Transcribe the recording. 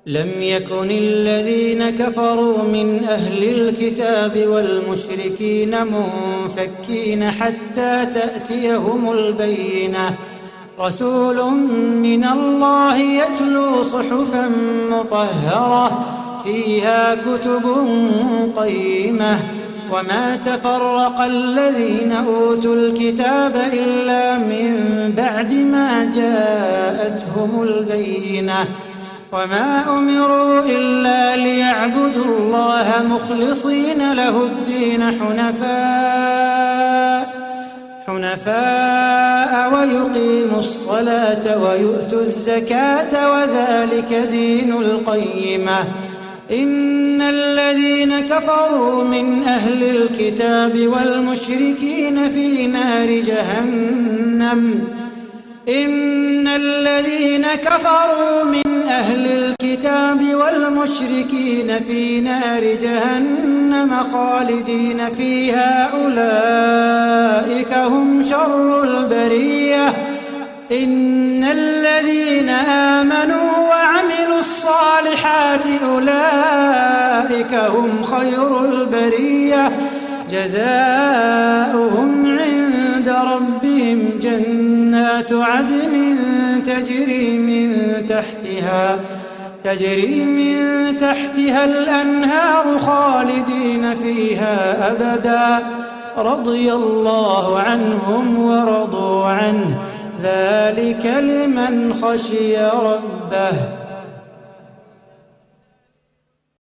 لم يكن الذين كفروا من أهل الكتاب والمشركين منفكين حتى تأتيهم البينة رسول من الله يتلو صحفا مطهرة فيها كتب قيمة وما تفرق الذين أوتوا الكتاب إلا من بعد ما جاءتهم البينة وما أمروا إلا ليعبدوا الله مخلصين له الدين حنفاء ويقيموا الصلاة ويؤتوا الزكاة وذلك دين القيمة إن الذين كفروا من أهل الكتاب والمشركين في نار جهنم إن الذين كفروا من أهل الكتاب والمشركين في نار جهنم خالدين فيها أولئك هم شر البرية إن الذين آمنوا وعملوا الصالحات أولئك هم خير البرية جزاؤهم عند ربهم جنات عدن تجري من تحتها الأنهار خالدين فيها أبدا رضي الله عنهم ورضوا عنه ذلك لمن خشي ربه